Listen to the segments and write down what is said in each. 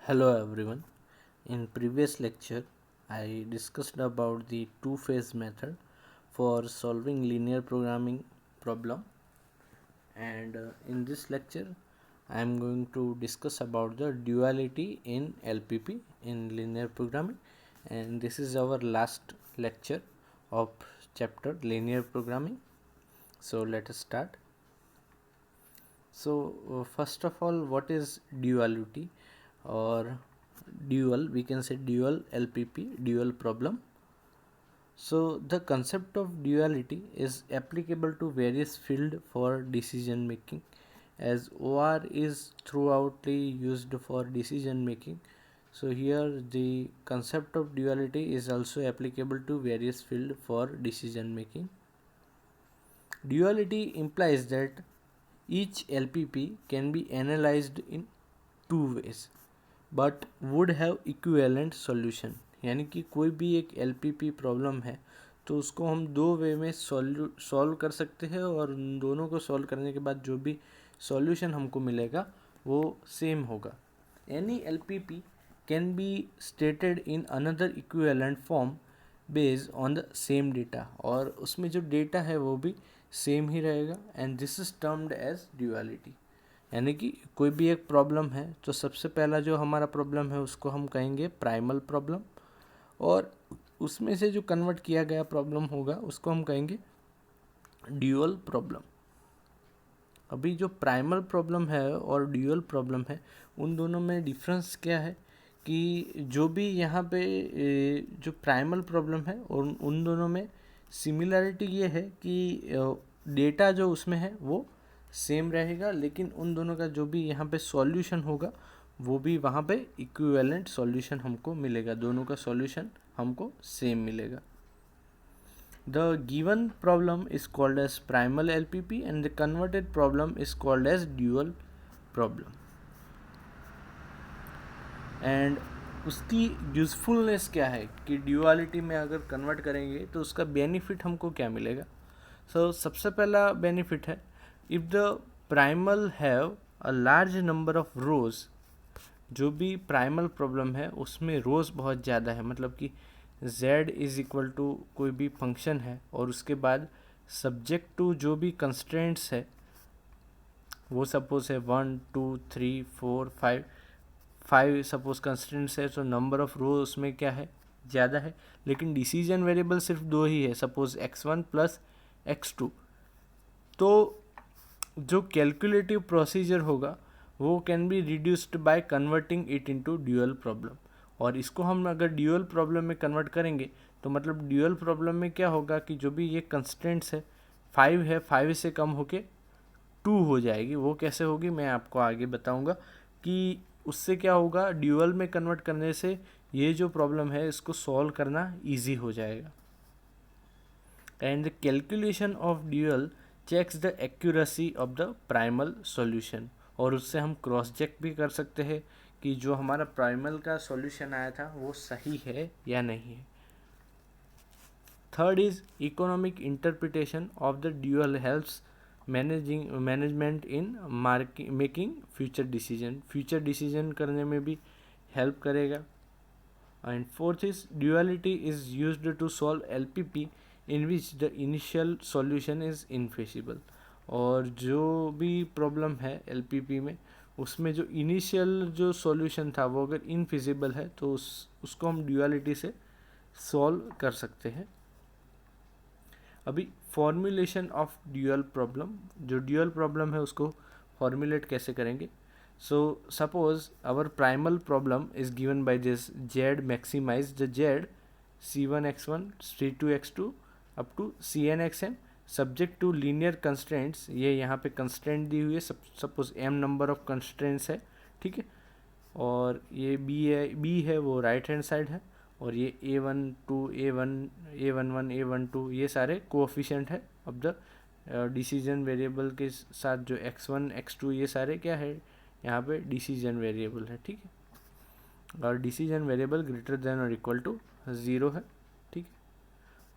Hello everyone. In previous lecture, I discussed about the two-phase method for solving linear programming problem, and in this lecture, I am going to discuss about the duality in LPP in linear programming, and this is our last lecture of chapter linear programming. So let us start. So first of all, what is duality or dual? We can say dual LPP, dual problem. So the concept of duality is applicable to various field for decision making, as OR is throughoutly used for decision making. So here the concept of duality is also applicable to various field for decision making. Duality implies that each LPP can be analyzed in two ways but would have equivalent solution. यानी कि कोई भी एक LPP problem है तो उसको हम दो वे में सॉल्व कर सकते हैं और उन दोनों को सॉल्व करने के बाद जो भी सॉल्यूशन हमको मिलेगा वो सेम होगा. Any LPP can be stated in another equivalent form based on the same data, और उसमें जो डेटा है वो भी सेम ही रहेगा, and this is termed as duality. यानी कि कोई भी एक प्रॉब्लम है तो सबसे पहला जो हमारा प्रॉब्लम है उसको हम कहेंगे प्राइमल प्रॉब्लम, और उसमें से जो कन्वर्ट किया गया प्रॉब्लम होगा उसको हम कहेंगे ड्यूअल प्रॉब्लम. अभी जो प्राइमल प्रॉब्लम है और ड्यूअल प्रॉब्लम है उन दोनों में डिफरेंस क्या है कि जो भी यहाँ पे जो प्राइमल प्रॉब्लम है और उन दोनों में सिमिलरिटी ये है कि डेटा जो उसमें है वो सेम रहेगा, लेकिन उन दोनों का जो भी यहाँ पे सॉल्यूशन होगा वो भी वहाँ पे इक्विवेलेंट सॉल्यूशन हमको मिलेगा, दोनों का सॉल्यूशन हमको सेम मिलेगा. The given problem is called as primal LPP and the converted problem is called as dual problem. And उसकी यूज़फुलनेस क्या है कि ड्यूअलिटी में अगर कन्वर्ट करेंगे तो उसका बेनिफिट हमको क्या मिलेगा. सो सबसे पहला बेनिफिट है, if the primal have a large number of रोज. जो भी प्राइमल प्रॉब्लम है उसमें रोज़ बहुत ज़्यादा है, मतलब कि z इज़ इक्वल टू कोई भी फंक्शन है और उसके बाद सब्जेक्ट टू जो भी कंस्ट्रेंट्स है वो सपोज है 1 2 3 4 5 सपोज कंस्ट्रेंट्स है, तो नंबर ऑफ रो उसमें क्या है ज़्यादा है, लेकिन डिसीजन वेरिएबल सिर्फ दो ही है, सपोज x1 प्लस x2. तो जो कैलकुलेटिव प्रोसीजर होगा वो can be reduced by converting it into dual problem. और इसको हम अगर ड्यूअल प्रॉब्लम में कन्वर्ट करेंगे तो मतलब ड्यूअल प्रॉब्लम में क्या होगा कि जो भी ये कंस्टेंट्स है 5 है, 5 से कम होके 2 हो जाएगी. वो कैसे होगी मैं आपको आगे बताऊंगा कि उससे क्या होगा. ड्यूअल में कन्वर्ट करने से ये जो प्रॉब्लम है इसको सॉल्व करना ईजी हो जाएगा. And the calculation of dual checks the accuracy of the primal solution, और उससे हम क्रॉस चेक भी कर सकते हैं कि जो हमारा प्राइमल का सॉल्यूशन आया था वो सही है या नहीं है. Third is economic interpretation of the dual helps management in making future decision करने में भी हेल्प करेगा. And fourth is duality is used to solve LPP in which the initial solution is infeasible. और जो भी प्रॉब्लम है LPP में उसमें जो इनिशियल जो सॉल्यूशन था वो अगर इनफिजिबल है तो उसको हम ड्यूअलिटी से सॉल्व कर सकते हैं. अभी फॉर्मुलेशन ऑफ ड्यूअल प्रॉब्लम, जो ड्यूअल प्रॉब्लम है उसको फॉर्मुलेट कैसे करेंगे. So suppose our primal problem is given by this z maximise the z c1x1 c2x2 up to cnxm subject to linear constraints. ये यहाँ पे कंस्ट्रेंट दी हुई है, suppose m number of constraints है, ठीक है, और ये b है वो राइट हैंड साइड है, और ये a12 a11 a12 ये सारे कोएफिशिएंट है अब द डिसीजन वेरिएबल के साथ. जो x1 x2 ये सारे क्या है यहाँ पे डिसीजन वेरिएबल है, ठीक है, और डिसीजन वेरिएबल ग्रेटर देन और इक्वल टू 0 है, ठीक है,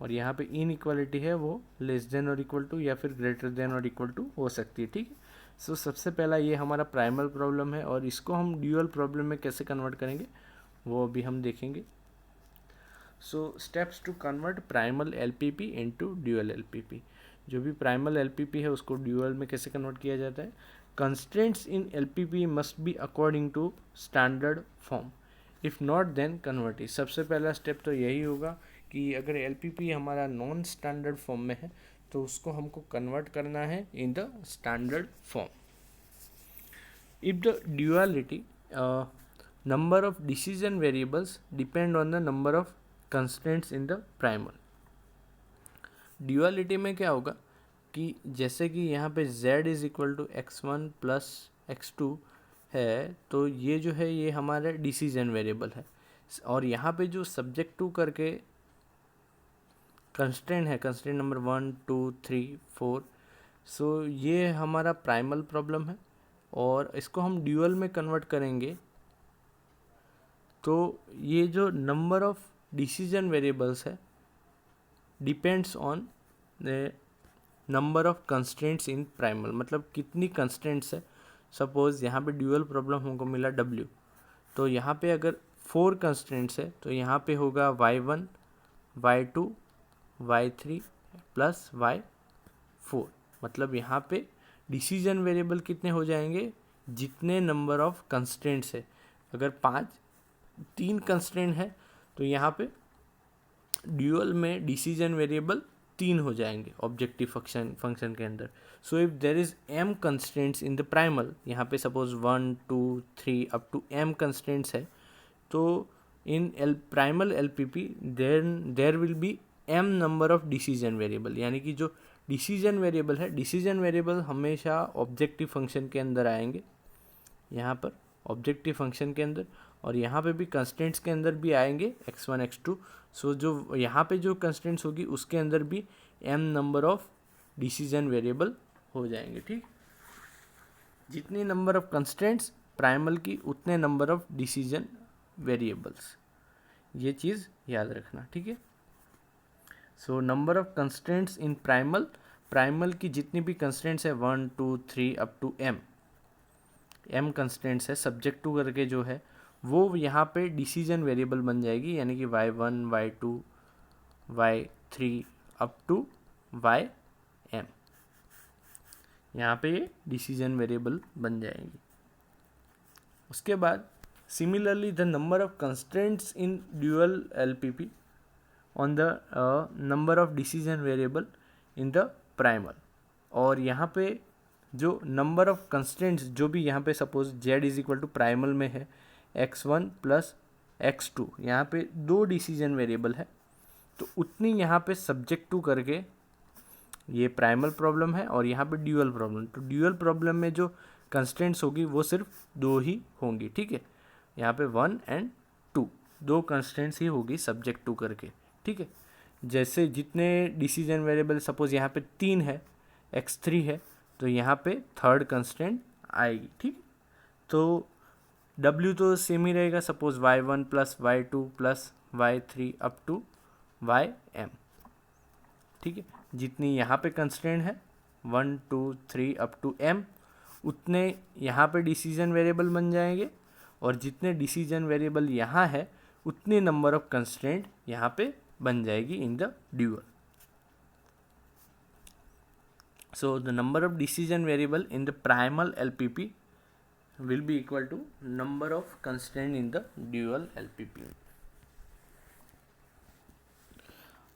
और यहाँ पे इनइक्वालिटी है वो लेस देन और इक्वल टू या फिर ग्रेटर देन और इक्वल टू हो सकती है, ठीक है. सो सबसे पहला ये हमारा प्राइमल प्रॉब्लम है, और इसको हम ड्यूअल प्रॉब्लम में कैसे कन्वर्ट करेंगे वो अभी हम देखेंगे। So steps to convert primal LPP into dual LPP. जो भी प्राइमल एलपीपी है उसको ड्यूअल में कैसे कन्वर्ट किया जाता है। Constraints in LPP must be according to standard form, if not then convert it. सबसे पहला स्टेप तो यही होगा कि अगर एलपीपी हमारा नॉन स्टैंडर्ड फॉर्म में है तो उसको हमको कन्वर्ट करना है in the standard form. If the duality number of decision variables depend on the number of constraints in the primal। Duality में क्या होगा कि जैसे कि यहाँ पे z is equal to x1 plus x2 है, तो ये जो है ये हमारा डिसीजन वेरिएबल है, और यहाँ पे जो सब्जेक्ट टू करके कंस्ट्रेंट है, कंस्ट्रेंट नंबर 1 2 3 4, सो ये हमारा प्राइमल प्रॉब्लम है, और इसको हम ड्यूअल में कन्वर्ट करेंगे तो ये जो नंबर ऑफ डिसीजन वेरिएबल्स है depends on the number of constraints in primal, मतलब कितनी कंस्ट्रेंट्स है। सपोज़ यहाँ पे ड्यूअल प्रॉब्लम हमको मिला W, तो यहाँ पे अगर 4 कंस्ट्रेंट्स है तो यहाँ पे होगा y1 y2 y3 plus y4, मतलब यहाँ पे डिसीजन वेरिएबल कितने हो जाएंगे, जितने नंबर ऑफ कंस्ट्रेंट्स है। अगर 3 कंस्ट्रेंट है तो यहाँ पे ड्यूअल में डिसीजन वेरिएबल 3 हो जाएंगे ऑब्जेक्टिव फंक्शन के अंदर। So if there is m constraints in the primal, यहाँ पे suppose 1 2 3 up to m constraints है, तो in primal LPP there will be m number of decision variable, यानी कि जो डिसीजन वेरिएबल है, डिसीजन वेरिएबल हमेशा ऑब्जेक्टिव फंक्शन के अंदर आएंगे, यहाँ पर ऑब्जेक्टिव फंक्शन के अंदर, और यहाँ पे भी कंस्टेंट्स के अंदर भी आएंगे x1 x2। सो जो यहाँ पे जो कंस्टेंट्स होगी उसके अंदर भी m number of decision variable हो जाएंगे। ठीक, जितनी नंबर ऑफ कंस्टेंट्स प्राइमल की उतने नंबर ऑफ डिसीजन वेरिएबल्स, ये चीज़ याद रखना। ठीक है, so number of constants in primal, primal की जितनी भी कंस्टेंट्स है 1 2 3 अप टू m कंस्टेंट्स है, सब्जेक्ट टू करके जो है वो यहाँ पे डिसीजन वेरिएबल बन जाएगी, यानी कि y1 y2 y3 up to ym, यहाँ पे ये डिसीजन वेरिएबल बन जाएंगी। उसके बाद similarly the number of constraints in dual LPP on the number of decision variable in the primal, और यहाँ पे जो नंबर ऑफ कंस्ट्रेंट्स जो भी यहाँ पे suppose z is equal to primal में है x1 प्लस x2, यहाँ पे 2 डिसीजन वेरिएबल है, तो उतनी यहाँ पे सब्जेक्ट टू करके ये प्राइमल प्रॉब्लम है, और यहाँ पे ड्यूअल प्रॉब्लम, तो ड्यूअल प्रॉब्लम में जो कंस्ट्रेंट्स होगी वो सिर्फ 2 ही होंगी। ठीक है, यहाँ पे 1 एंड 2 2 कंस्ट्रेंट्स ही होगी सब्जेक्ट टू करके। ठीक है, जैसे जितने डिसीजन वेरिएबल सपोज यहाँ पे 3 है, x3 है, तो यहाँ पे थर्ड कंस्ट्रेंट आएगी। ठीक, तो W तो सेम ही रहेगा, suppose y1 plus y2 plus y3 up to ym। ठीक है, जितनी यहाँ पे कंस्ट्रेंट है 1 2 3 अप टू m, उतने यहाँ पे डिसीजन वेरिएबल बन जाएंगे, और जितने डिसीजन वेरिएबल यहाँ है उतने नंबर ऑफ कंस्ट्रेंट यहाँ पे बन जाएगी in the dual. So the number of decision variable in the primal LPP will be equal to number of constraint in the dual LPP.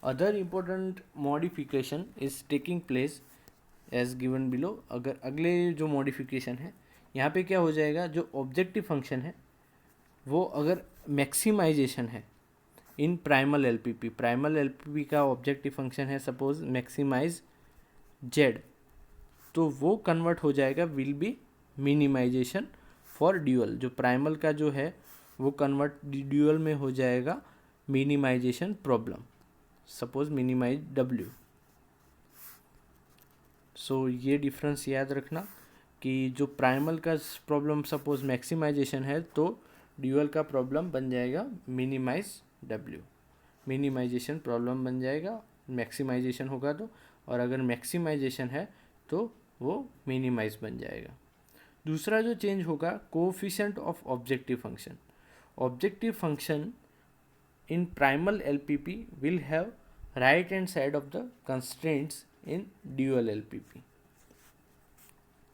Other important modification is taking place as given below। अगर अगले जो modification है यहाँ पे क्या हो जाएगा, जो ऑब्जेक्टिव फंक्शन है वो अगर मैक्सिमाइजेशन है in primal LPP, primal LPP का ऑब्जेक्टिव फंक्शन है सपोज मैक्सिमाइज z, तो वो कन्वर्ट हो जाएगा will be minimisation for dual. जो प्राइमल का जो है वो कन्वर्ट ड्यूअल में हो जाएगा minimisation problem, suppose minimise W। So ये डिफरेंस याद रखना कि जो प्राइमल का प्रॉब्लम सपोज मैक्सिमाइजेशन है तो ड्यूअल का प्रॉब्लम बन जाएगा मिनिमाइज W, मिनिमाइजेशन प्रॉब्लम बन जाएगा मैक्सिमाइजेशन होगा तो, और अगर मैक्सिमाइजेशन है तो वो मिनिमाइज बन जाएगा। दूसरा जो चेंज होगा, coefficient of objective function. Objective function in primal LPP will have right hand side of the constraints in dual LPP.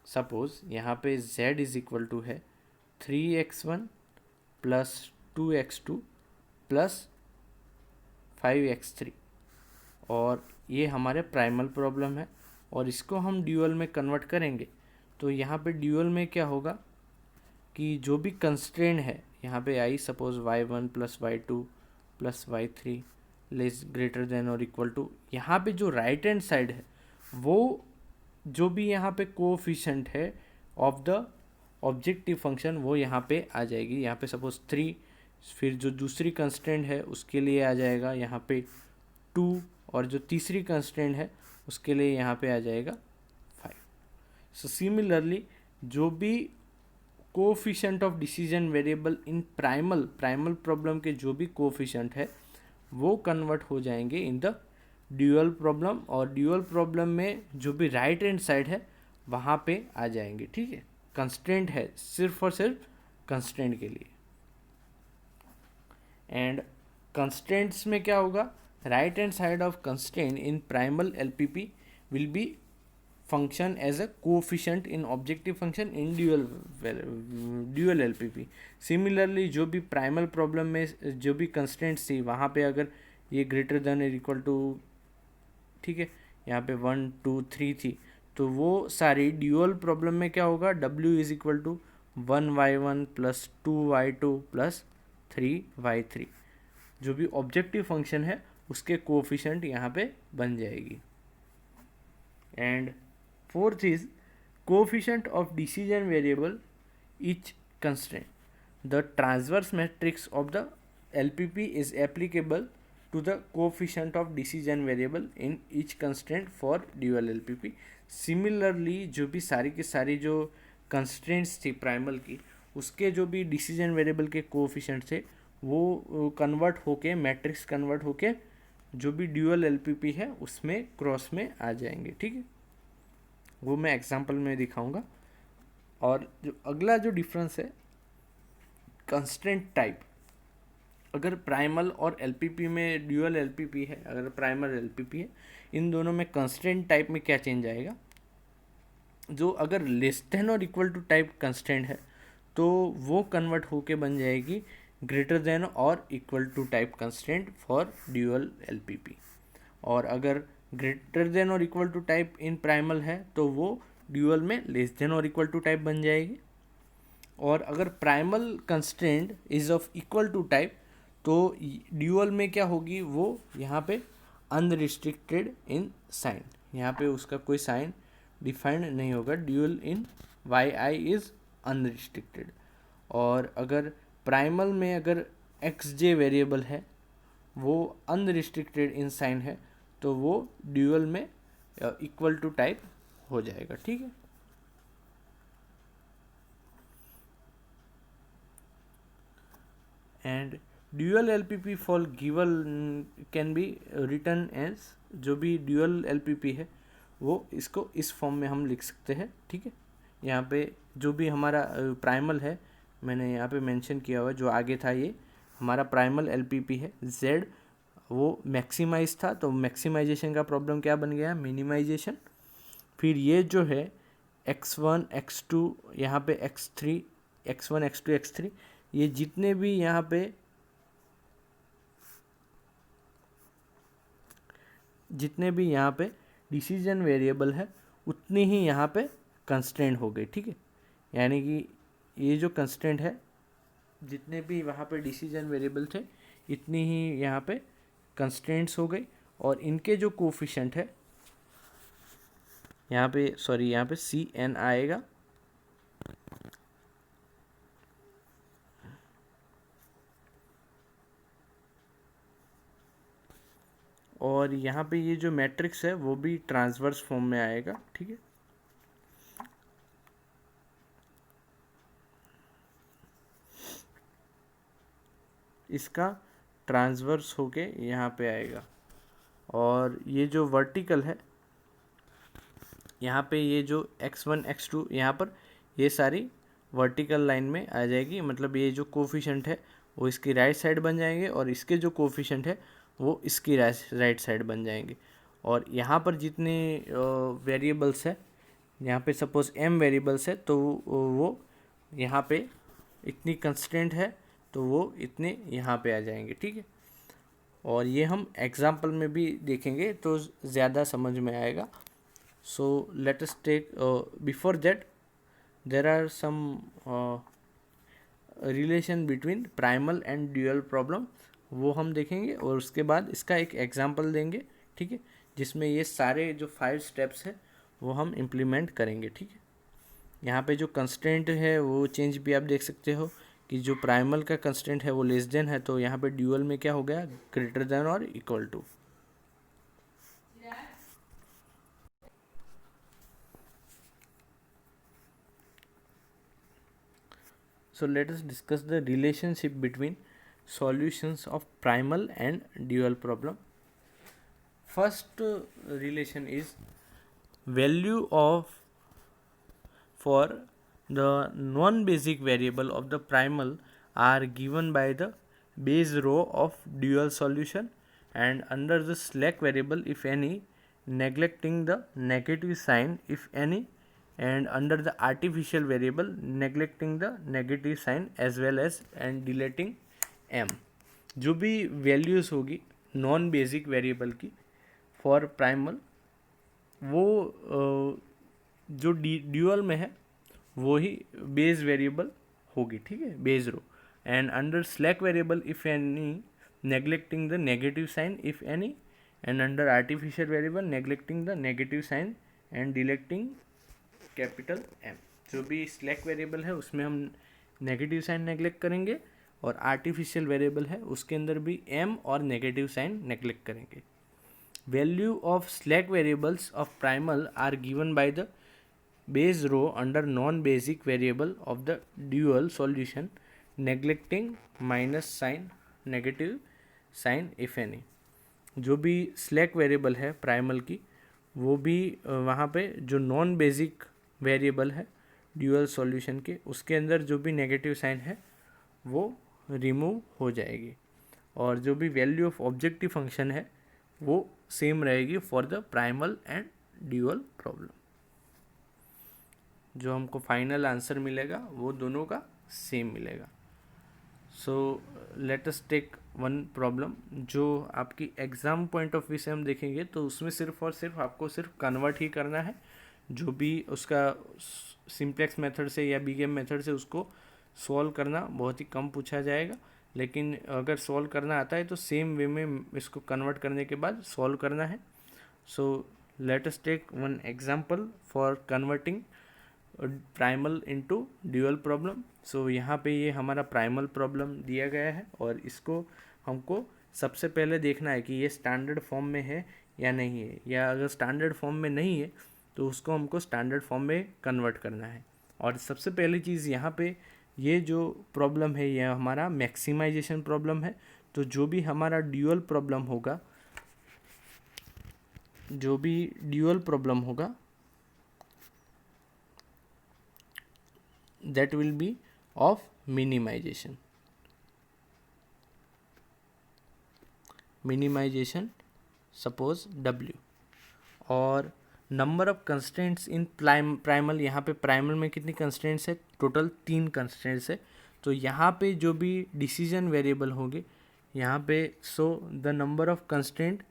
Suppose यहाँ पे z इज इक्वल टू है 3x1 plus 2x2 plus 5x3, और ये हमारे primal problem है, और इसको हम ड्यूअल में कन्वर्ट करेंगे। तो यहाँ पे ड्यूअल में क्या होगा कि जो भी कंस्ट्रेंट है यहाँ पे आई, suppose y1 plus y2 plus y3 less greater than और इक्वल टू, यहाँ पे जो राइट हैंड साइड है वो जो भी यहाँ पे कोएफिशिएंट है ऑफ द ऑब्जेक्टिव फंक्शन वो यहाँ पे आ जाएगी। यहाँ पे सपोज 3, फिर जो दूसरी कंस्ट्रेंट है उसके लिए आ जाएगा यहाँ पे 2, और जो तीसरी कंस्ट्रेंट है उसके लिए यहाँ पे आ जाएगा 5। सो सिमिलरली जो भी coefficient of decision variable in primal problem के जो भी कोएफिशिएंट है वो कन्वर्ट हो जाएंगे इन द ड्यूअल प्रॉब्लम, और ड्यूअल प्रॉब्लम में जो भी राइट हैंड साइड है वहाँ पे आ जाएंगे। ठीक है, कंस्ट्रेंट है सिर्फ और सिर्फ कंस्ट्रेंट के लिए। एंड कंस्ट्रेंट्स में क्या होगा, right hand side of constraint in primal LPP will be function as a coefficient in objective function in dual LPP। Similarly जो भी प्राइमल प्रॉब्लम में जो भी कंस्टेंट्स थी वहाँ पे अगर ये ग्रेटर देन और इक्वल टू, ठीक है, यहाँ पे 1 2 3 थी, तो वो सारी ड्यूअल प्रॉब्लम में क्या होगा, W is equal to 1y1 plus 2y2 plus 3y3, जो भी ऑब्जेक्टिव फंक्शन है उसके कोएफिशिएंट यहाँ पे बन जाएगी। And fourth is coefficient of decision variable each constraint. The transverse matrix of the LPP is applicable to the coefficient of decision variable in each constraint for dual LPP. Similarly जो भी सारी की सारी जो constraints थी primal की, उसके जो भी डिसीजन वेरिएबल के कोएफिशिएंट थे वो कन्वर्ट होके, मैट्रिक्स कन्वर्ट होके जो भी ड्यूअल LPP है उसमें क्रॉस में आ जाएंगे। ठीक है, वो मैं एग्जांपल में दिखाऊंगा। और जो अगला जो डिफरेंस है, कंस्ट्रेंट टाइप। अगर प्राइमल और LPP में ड्यूअल LPP है, अगर प्राइमल LPP है, इन दोनों में कंस्ट्रेंट टाइप में क्या चेंज आएगा, जो अगर लेस देन और इक्वल टू टाइप कंस्ट्रेंट है तो वो कन्वर्ट होके बन जाएगी ग्रेटर देन और equal to type constraint for dual LPP। और अगर ग्रेटर देन और equal to type in primal है तो वो ड्यूअल में लेस देन और इक्वल टू टाइप बन जाएगी। और अगर primal constraint is of equal to type तो ड्यूअल में क्या होगी, वो यहाँ पे अनरिस्ट्रिक्टेड इन साइन, यहाँ पे उसका कोई साइन डिफाइंड नहीं होगा, dual in yi is unrestricted. और अगर प्राइमल में अगर xj वेरिएबल है वो अनरिस्ट्रिक्टेड इन साइन है तो वो ड्यूअल में इक्वल टू टाइप हो जाएगा। ठीक है, and dual LPP for given can be written as, जो भी ड्यूअल LPP है वो इसको इस फॉर्म में हम लिख सकते हैं। ठीक है, यहाँ पे जो भी हमारा प्राइमल है मैंने यहाँ पे मेंशन किया हुआ, जो आगे था ये हमारा प्राइमल LPP है, z वो मैक्सिमाइज था तो मैक्सिमाइजेशन का प्रॉब्लम क्या बन गया, मिनिमाइजेशन। फिर ये जो है x1 x2 यहाँ पे x3 x1 x2 x3, ये जितने भी यहाँ पे डिसीजन वेरिएबल है उतनी ही यहाँ पे कंस्ट्रेंट हो गई। ठीक है, यानी कि ये जो कंस्ट्रेंट है, जितने भी वहाँ पे डिसीजन वेरिएबल थे इतनी ही यहाँ पे कंस्ट्रेंट्स हो गई, और इनके जो कोफिशिएंट है यहाँ पे Cn आएगा, और यहाँ पे ये जो मैट्रिक्स है वो भी ट्रांसवर्स फॉर्म में आएगा। ठीक है, इसका ट्रांसवर्स होके यहाँ पे आएगा, और ये जो वर्टिकल है यहाँ पे ये जो x1 x2 यहाँ पर ये सारी वर्टिकल लाइन में आ जाएगी, मतलब ये जो कोफिशेंट है वो इसकी राइट साइड बन जाएंगे और इसके जो कोफिशेंट है वो इसकी राइट साइड बन जाएंगे। और यहाँ पर जितने वेरिएबल्स है, यहाँ पे सपोज m वेरिएबल्स है तो वो यहाँ पे इतनी कंस्टेंट है तो वो इतने यहाँ पे आ जाएंगे, ठीक है। और ये हम एग्जाम्पल में भी देखेंगे तो ज़्यादा समझ में आएगा। So let us take before that there are some relation between primal and dual problem, वो हम देखेंगे और उसके बाद इसका एक एग्जाम्पल देंगे, ठीक है, जिसमें ये सारे जो 5 स्टेप्स है वो हम इम्प्लीमेंट करेंगे, ठीक है। यहाँ पे जो कंस्टेंट है वो चेंज भी आप देख सकते हो कि जो प्राइमल का कंस्टेंट है वो लेस देन है, तो यहाँ पे ड्यूअल में क्या हो गया, ग्रेटर देन और equal to. So let us discuss the relationship between solutions of primal and dual problem. First relation is value of for the non-basic variable of the primal are given by the base row of dual solution and under the slack variable if any, neglecting the negative sign if any, and under the artificial variable neglecting the negative sign as well as and deleting m। जो भी values होगी non basic variable की for primal, वो जो dual में है वो ही base variable होगी, ठीक है, base row. And under slack variable if any neglecting the negative sign if any, and under artificial variable neglecting the negative sign and deleting capital M. जो भी स्लैक वेरिएबल है उसमें हम नेगेटिव साइन नेग्लेक्ट करेंगे और artificial variable है उसके अंदर भी एम और नेगेटिव साइन नेग्लेक्ट करेंगे। Value of slack variables of primal are given by the base row under non-basic variable of the dual solution neglecting minus sign negative sign if any। जो भी slack variable है primal की वो भी वहाँ पे जो नॉन बेसिक वेरिएबल है ड्यूअल सॉल्यूशन के उसके अंदर जो भी नेगेटिव साइन है वो रिमूव हो जाएगी और जो भी वैल्यू ऑफ ऑब्जेक्टिव फंक्शन है वो सेम रहेगी for the primal and dual problem. जो हमको फाइनल आंसर मिलेगा वो दोनों का सेम मिलेगा। So let us take one problem जो आपकी एग्ज़ाम पॉइंट ऑफ व्यू से हम देखेंगे तो उसमें सिर्फ और सिर्फ आपको सिर्फ कन्वर्ट ही करना है, जो भी उसका सिंप्लेक्स मेथड से या बीगेम मेथड से उसको सॉल्व करना बहुत ही कम पूछा जाएगा, लेकिन अगर सॉल्व करना आता है तो सेम वे में इसको कन्वर्ट करने के बाद सॉल्व करना है। So let us take one example for converting primal into dual problem. So यहाँ पे ये हमारा प्राइमल प्रॉब्लम दिया गया है और इसको हमको सबसे पहले देखना है कि ये स्टैंडर्ड फॉर्म में है या नहीं है, या अगर स्टैंडर्ड फॉर्म में नहीं है तो उसको हमको स्टैंडर्ड फॉर्म में कन्वर्ट करना है। और सबसे पहली चीज़ यहाँ पे ये जो प्रॉब्लम है ये हमारा मैक्सिमाइजेशन प्रॉब्लम है, तो जो भी हमारा ड्यूअल प्रॉब्लम होगा, जो भी ड्यूअल प्रॉब्लम होगा that will be of minimization suppose W। और number of constants in primal, यहाँ पे प्राइमल में कितनी कंस्टेंट्स है, टोटल 3 कंस्टेंट्स है। तो यहाँ पे जो भी डिसीजन वेरिएबल होंगे यहाँ पे, so the number of constant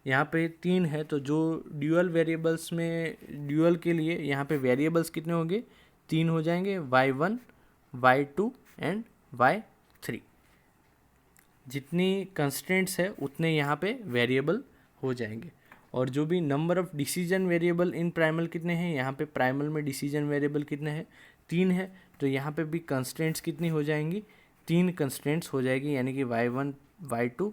यहाँ पे 3 है, तो जो ड्यूअल वेरिएबल्स में ड्यूअल के लिए यहाँ पे वेरिएबल्स कितने होंगे, 3 हो जाएंगे, y1 y2 एंड y3। जितनी कंस्टेंट्स है उतने यहाँ पे वेरिएबल हो जाएंगे। और जो भी number of decision variable in primal कितने हैं, यहाँ पे प्राइमल में डिसीजन वेरिएबल कितने हैं, 3 है, तो यहाँ पे भी कंस्टेंट्स कितनी हो जाएंगी, 3 कंस्टेंट्स हो जाएगी, यानी कि y1 y2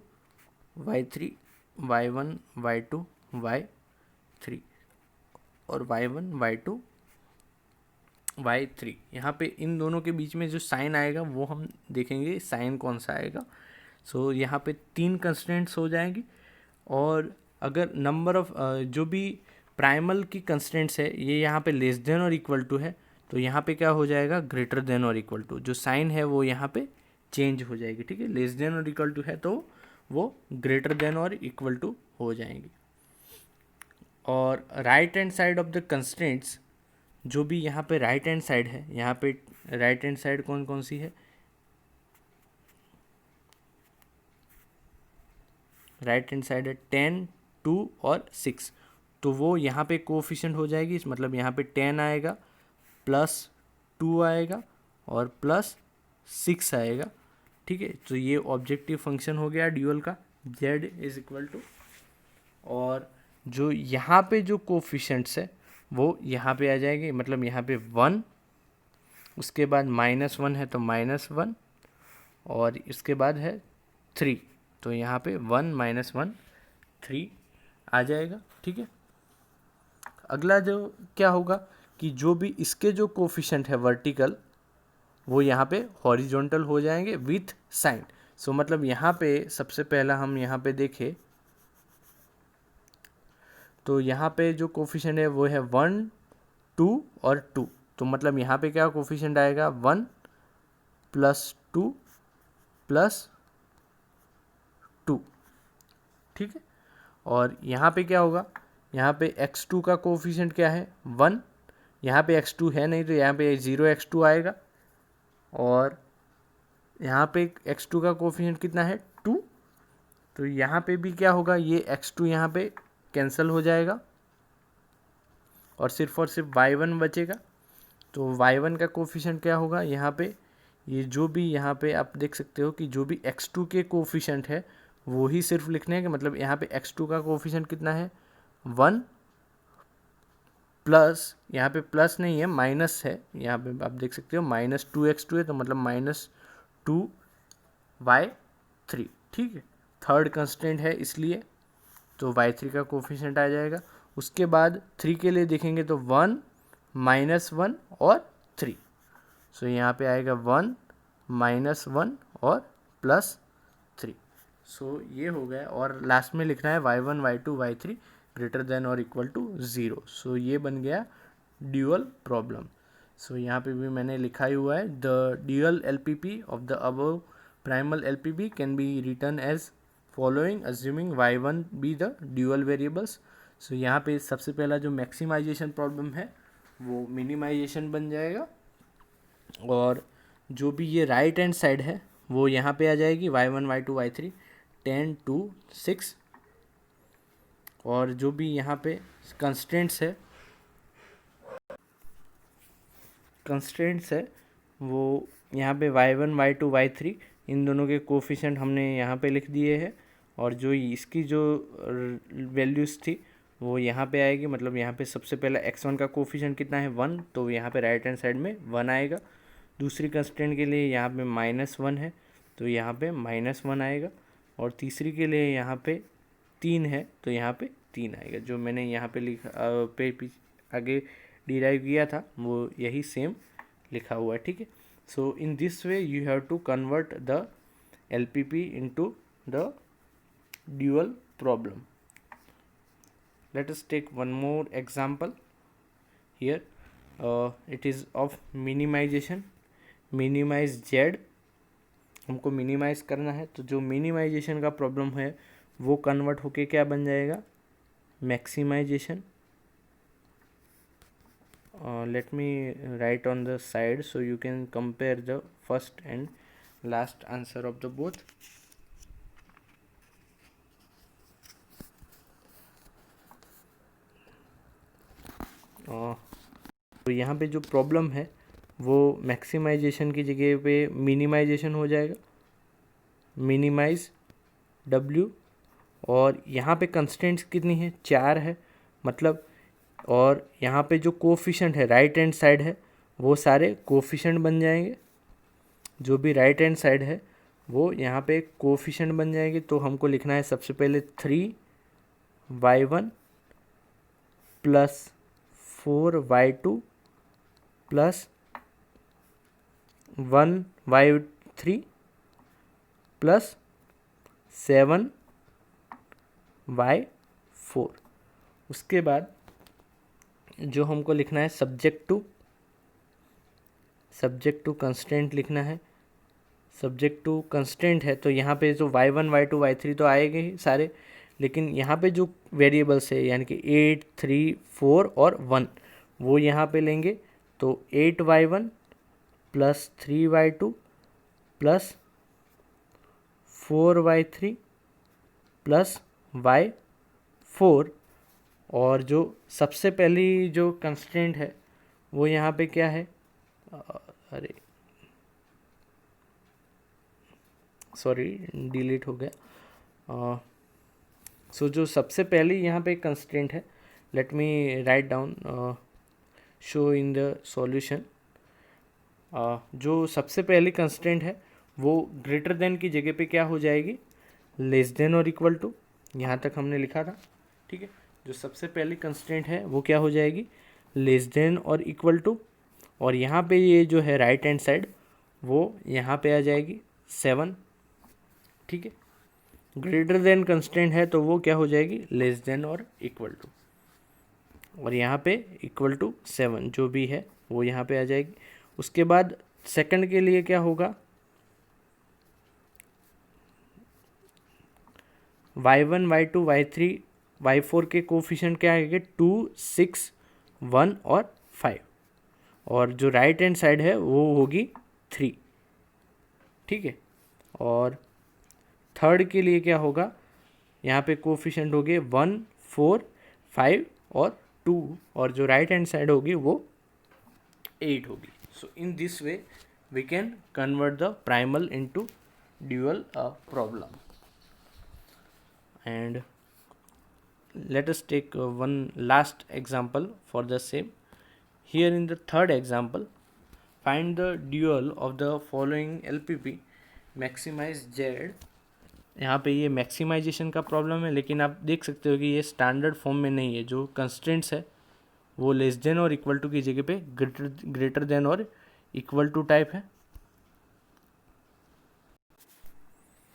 y3 y1 y2 y3 और y1 y2 y3। यहाँ पे इन दोनों के बीच में जो साइन आएगा वो हम देखेंगे साइन कौन सा आएगा। सो यहाँ पे 3 कंस्टेंट्स हो जाएंगी। और अगर नंबर ऑफ जो भी प्राइमल की कंस्टेंट्स है ये यहाँ पे लेस देन और इक्वल टू है, तो यहाँ पे क्या हो जाएगा, ग्रेटर देन और इक्वल टू, जो साइन है वो यहाँ पे चेंज हो जाएगी, ठीक है। लेस देन और इक्वल टू है तो वो ग्रेटर देन और इक्वल टू हो जाएंगे। और right hand side of the constants, जो भी यहाँ पे राइट हैंड साइड है, यहाँ पे राइट हैंड साइड कौन कौन सी है, राइट हैंड साइड है 10, 2 और 6, तो वो यहाँ पे कोफिशिएंट हो जाएगी, मतलब यहाँ पे 10 आएगा, +2 आएगा और +6 आएगा, ठीक है। तो ये ऑब्जेक्टिव फंक्शन हो गया ड्यूअल का, z इज इक्वल टू, और जो यहाँ पे जो कोफिशिएंट्स है वो यहाँ पे आ जाएंगे, मतलब यहाँ पे 1, उसके बाद -1 है तो -1, और इसके बाद है 3, तो यहाँ पे 1 -1 3 आ जाएगा, ठीक है। अगला जो क्या होगा कि जो भी इसके जो कोफिशिएंट है वर्टिकल, वो यहाँ पे हॉरिजॉन्टल हो जाएंगे विथ साइन। सो मतलब यहाँ पे सबसे पहला हम यहाँ पे देखें तो यहाँ पे जो कोफिशिएंट है वो है 1, 2 और 2, तो मतलब यहाँ पे क्या कोफिशिएंट आएगा 1 + 2 + 2, ठीक है। और यहाँ पे क्या होगा, यहाँ पे x2 का कोफिशिएंट क्या है 1, यहाँ पे x2 है नहीं तो यहाँ पे 0x2 आएगा, और यहाँ पे x2 का कोफिशिएंट कितना है 2, तो यहाँ पे भी क्या होगा, ये x2 यहाँ पे कैंसिल हो जाएगा और सिर्फ y1 बचेगा। तो y1 का कोफिशिएंट क्या होगा, यहाँ पे ये जो भी यहाँ पे आप देख सकते हो कि जो भी x2 के कोफिशिएंट है वो ही सिर्फ लिखने हैं, मतलब यहाँ पे x2 का कोफिशिएंट कितना है 1 प्लस, यहाँ पे प्लस नहीं है माइनस है, यहाँ पे आप देख सकते हो -2x2 है, तो मतलब -2y3, ठीक है। थर्ड कंस्टेंट है इसलिए तो y3 का कोफिशिएंट आ जाएगा। उसके बाद 3 के लिए देखेंगे तो 1 -1 और 3, सो यहाँ पे आएगा 1 -1 और +3, सो ये हो गया। और लास्ट में लिखना है y1 y2 y3 greater than और इक्वल टू 0, सो ये बन गया ड्यूअल प्रॉब्लम। सो यहाँ पे भी मैंने लिखा ही हुआ है, the dual LPP of the above primal LPP can be written as following assuming y1 be the dual variables. So यहाँ पे सबसे पहला जो मैक्सिमाइजेशन प्रॉब्लम है वो मिनिमाइजेशन बन जाएगा, और जो भी ये राइट हैंड साइड है वो यहाँ पे आ जाएगी y1 y2 y3 10, 2, 6, और जो भी यहाँ पे कंस्ट्रेंट्स है वो यहाँ पे y1 y2 y3 इन दोनों के कोफिशिएंट हमने यहाँ पे लिख दिए हैं, और जो इसकी जो वैल्यूज़ थी वो यहाँ पे आएगी, मतलब यहाँ पे सबसे पहला x1 का कोफिशिएंट कितना है 1, तो यहाँ पे राइट हैंड साइड में 1 आएगा। दूसरी कंस्टेंट के लिए यहाँ पे -1 है तो यहाँ पे -1 आएगा, और तीसरी के लिए यहाँ पे 3 है तो यहाँ पे 3 आएगा। जो मैंने यहाँ पे लिखा आगे डिराइव किया था वो यही सेम लिखा हुआ है, ठीक है। So in this way you have to convert the LPP into the dual problem. Let us take one more example here. It is of minimization. Minimize z, हमको मिनिमाइज करना है, तो जो मिनिमाइजेशन का प्रॉब्लम है वो कन्वर्ट होके क्या बन जाएगा, maximisation. Let me write on the side so you can compare the first and last answer of the both. तो यहाँ पे जो प्रॉब्लम है वो मैक्सिमाइजेशन की जगह पे मिनिमाइजेशन हो जाएगा, मिनिमाइज W, और यहाँ पे कंस्टेंट्स कितनी है 4 है, मतलब, और यहाँ पे जो कोफिशिएंट है राइट हैंड साइड है वो सारे कोफिशिएंट बन जाएंगे, जो भी राइट हैंड साइड है वो यहाँ पे कोफिशिएंट बन जाएंगे। तो हमको लिखना है सबसे पहले 3y1 + 4y2 + 1y3 + 7y4। उसके बाद जो हमको लिखना है सब्जेक्ट टू कंस्टेंट लिखना है। सब्जेक्ट टू कंस्टेंट है तो यहाँ पे जो y1 y2 y3 तो आएंगे ही सारे, लेकिन यहाँ पे जो वेरिएबल्स है यानी कि 8 3 4 और 1 वो यहाँ पे लेंगे। तो 8y1 plus 3y2 plus 4y3 plus y4, और जो सबसे पहली जो कंस्टेंट है वो यहाँ पे क्या है, अरे सॉरी डिलीट हो गया। सो जो सबसे पहली यहाँ पे कंस्टेंट है, late me write down show in the solution. जो सबसे पहली कंस्टेंट है वो ग्रेटर देन की जगह पे क्या हो जाएगी, लेस देन और इक्वल टू, यहाँ तक हमने लिखा था। ठीक है, जो सबसे पहली कंस्टेंट है वो क्या हो जाएगी, लेस देन और इक्वल टू, और यहाँ पे ये जो है राइट हैंड साइड वो यहाँ पे आ जाएगी 7। ठीक है, ग्रेटर देन कंस्टेंट है तो वो क्या हो जाएगी, लेस देन और इक्वल टू, और यहाँ पे इक्वल टू 7 जो भी है वो यहाँ पे आ जाएगी। उसके बाद सेकंड के लिए क्या होगा, y1 y2 y3 y4 के कोफिशिएंट क्या आएंगे, 2 6 1 और 5, और जो राइट हैंड साइड है वो होगी 3। ठीक है, और थर्ड के लिए क्या होगा, यहाँ पे कोफिशिएंट होंगे 1 4 5 और 2, और जो राइट हैंड साइड होगी वो 8 होगी। So in this way we can convert the primal into dual problem. And let us take one last example for the same. Here in the third example, find the dual of the following LPP, maximize Z। यहाँ पे ये maximisation का problem है, लेकिन आप देख सकते हो कि ये स्टैंडर्ड फॉर्म में नहीं है। जो कंस्टेंट्स है वो लेस देन और इक्वल टू की जगह पे ग्रेटर देन और इक्वल टू टाइप है।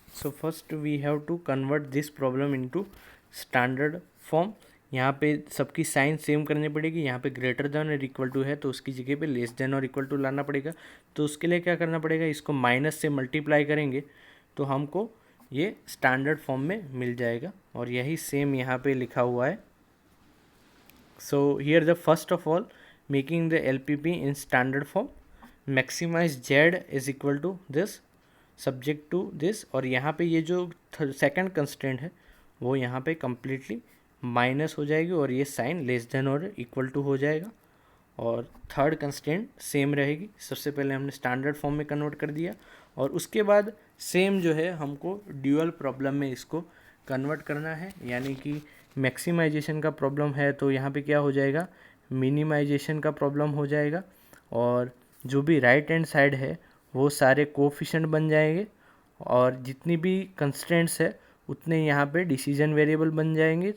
So first we have to convert this problem into standard form. यहाँ पे सबकी साइन सेम करनी पड़ेगी। यहाँ पे ग्रेटर देन और इक्वल टू है तो उसकी जगह पे लेस देन और इक्वल टू लाना पड़ेगा। तो उसके लिए क्या करना पड़ेगा, इसको माइनस से मल्टीप्लाई करेंगे तो हमको ये स्टैंडर्ड फॉर्म में मिल जाएगा, और यही सेम यहाँ पे लिखा हुआ है। So here the first of all making the LPP in standard form, maximise Z is equal to this subject to this, और यहाँ पे ये जो सेकंड कंस्टेंट है वो यहाँ पे कम्प्लीटली माइनस हो जाएगी और ये साइन लेस देन और इक्वल टू हो जाएगा, और थर्ड कंस्टेंट सेम रहेगी। सबसे पहले हमने स्टैंडर्ड फॉर्म में कन्वर्ट कर दिया, और उसके बाद सेम जो है हमको ड्यूअल प्रॉब्लम में इसको कन्वर्ट करना है। यानी कि मैक्सिमाइजेशन का प्रॉब्लम है तो यहाँ पे क्या हो जाएगा, मिनिमाइजेशन का प्रॉब्लम हो जाएगा, और जो भी राइट हैंड साइड है वो सारे कोफिशिएंट बन जाएंगे, और जितनी भी कंस्ट्रेंट्स है उतने यहाँ पे डिसीजन वेरिएबल बन जाएंगे।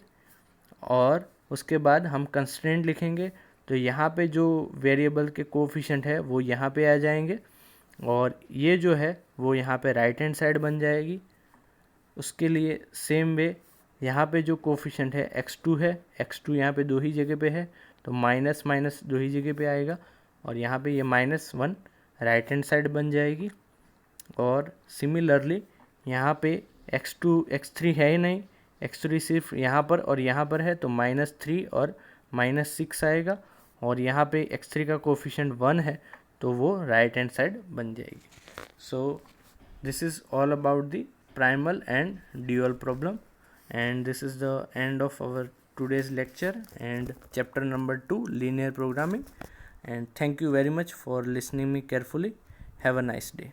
और उसके बाद हम कंस्ट्रेंट लिखेंगे तो यहाँ पे जो वेरिएबल के कोफिशिएंट है वो यहाँ पे आ जाएंगे, और ये जो है वो यहाँ पे राइट हैंड साइड बन जाएगी। उसके लिए सेम वे यहाँ पे जो कोफिशिएंट है x2 है, x2 यहाँ पे दो ही जगह पे है तो माइनस माइनस दो ही जगह पे आएगा, और यहाँ पे ये -1 राइट हैंड साइड बन जाएगी। और सिमिलरली यहाँ पे x2 x3 है ही नहीं, x3 सिर्फ यहाँ पर और यहाँ पर है तो -3 और -6 आएगा, और यहाँ पे x3 का कोफिशिएंट 1 है तो वो राइट हैंड साइड बन जाएगी। So this is all about the primal and dual problem, and this is the end of our today's lecture and chapter number 2, linear programming. And thank you very much for listening me carefully. Have a nice day.